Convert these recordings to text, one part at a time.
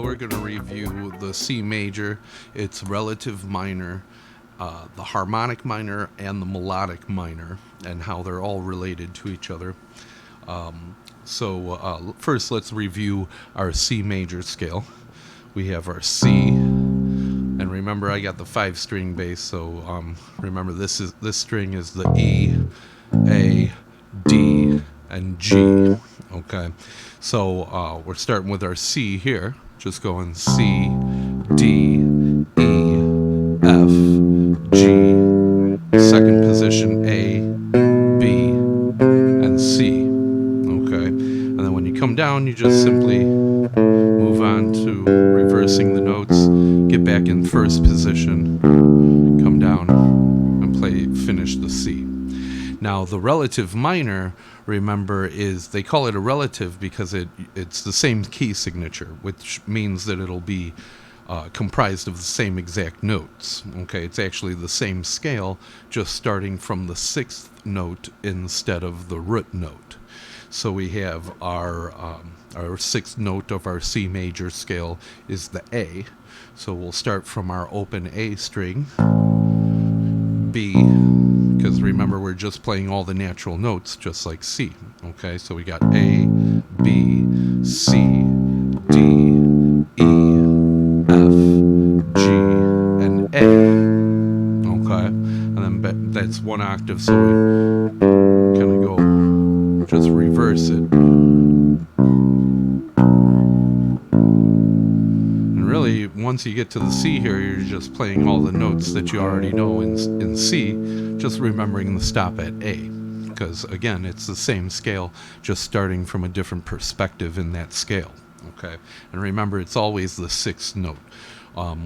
we're going to review the C major, its relative minor, the harmonic minor, and the melodic minor, and how they're all related to each other. First, let's review our C major scale. We have our C, and remember I got the 5-string bass, so remember this string is the E, A, D, and G. Okay, so we're starting with our C here, just going C, D, E, F, G, second position A, B, and C. Okay, and then when you come down, you just simply move on to reversing the notes, get back in first position, come down, and finish the C. Now, the relative minor, remember, they call it a relative because it's the same key signature, which means that it'll be comprised of the same exact notes. Okay, it's actually the same scale, just starting from the 6th note instead of the root note. So we have our 6th note of our C major scale is the A. So we'll start from our open A string, B, because remember we're just playing all the natural notes just like C. Okay, so we got A, B, C, D, E, F, G, and A. Okay, and then that's one octave, so we kind of go, just reverse it. And really, once you get to the C here, you're just playing all the notes that you already know in C, just remembering the stop at A. Because again, it's the same scale, just starting from a different perspective in that scale. Okay, and remember, it's always the 6th note.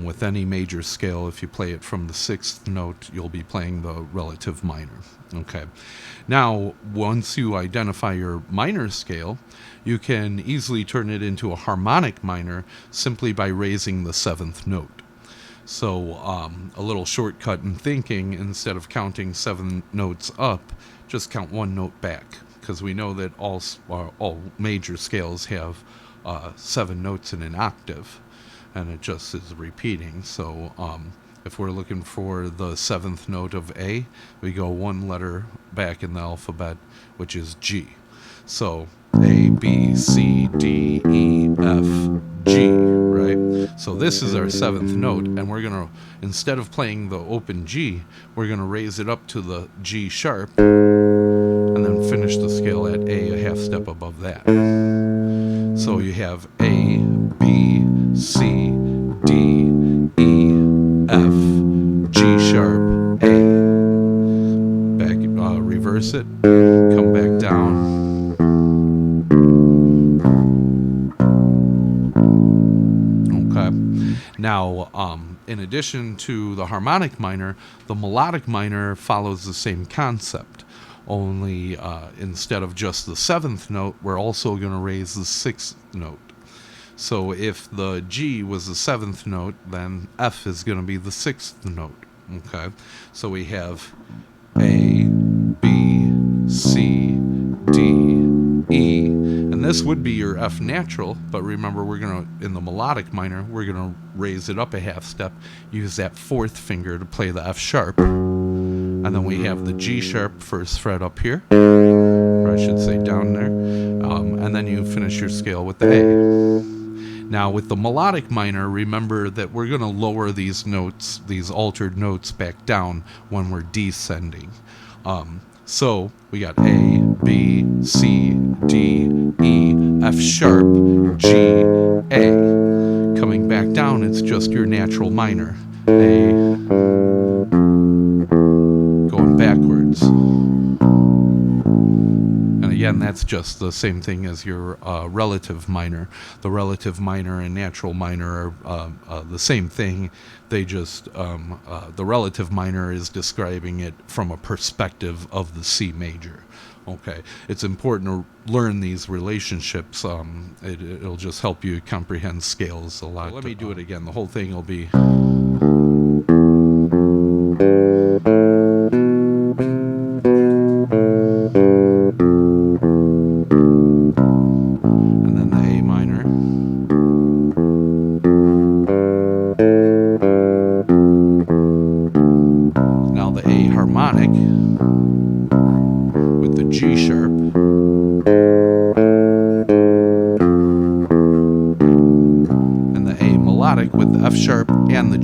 With any major scale, if you play it from the 6th note, you'll be playing the relative minor. Okay, now once you identify your minor scale, you can easily turn it into a harmonic minor simply by raising the 7th note. So a little shortcut in thinking, instead of counting 7 notes up, just count 1 note back, because we know that all major scales have 7 notes in an octave, and it just is repeating. So if we're looking for the 7th note of A, we go 1 letter back in the alphabet, which is G. So A, B, C, D, E, F, G, right? So this is our 7th note, and we're going to, instead of playing the open G, we're going to raise it up to the G sharp, and then finish the scale at A a half step above that. So you have A, B, C, D, E, F, G sharp, A. Back, reverse it, come back down. Okay. Now, in addition to the harmonic minor, the melodic minor follows the same concept. Only instead of just the 7th note, we're also going to raise the 6th note. So if the G was the 7th note, then F is going to be the 6th note. Okay, so we have A, B, C, D, E, and this would be your F natural, but remember, we're going to, in the melodic minor, we're going to raise it up a half step, use that 4th finger to play the F sharp, and then we have the G sharp 1st fret up here, or I should say down there, and then you finish your scale with the A. Now with the melodic minor, remember that we're going to lower these notes, these altered notes, back down when we're descending. So we got A, B, C, D, E, F sharp, G, A. Coming back down, it's just your natural minor. A, going backwards. And again, that's just the same thing as your relative minor. The relative minor and natural minor are the same thing. They just, the relative minor is describing it from a perspective of the C major. Okay, it's important to learn these relationships. It'll just help you comprehend scales a lot. Let me do it again. The whole thing will be... and then the A minor.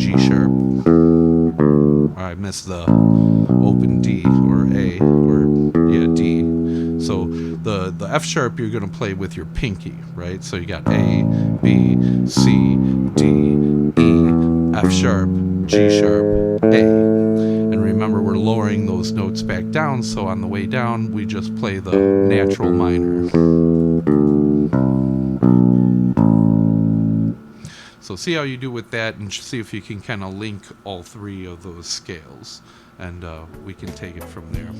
G sharp. I missed the open D or A or yeah D. So the F sharp you're gonna play with your pinky, right? So you got A, B, C, D, E, F sharp, G sharp, A. And remember, we're lowering those notes back down, so on the way down we just play the natural minor. So see how you do with that, and see if you can kind of link all three of those scales, and we can take it from there.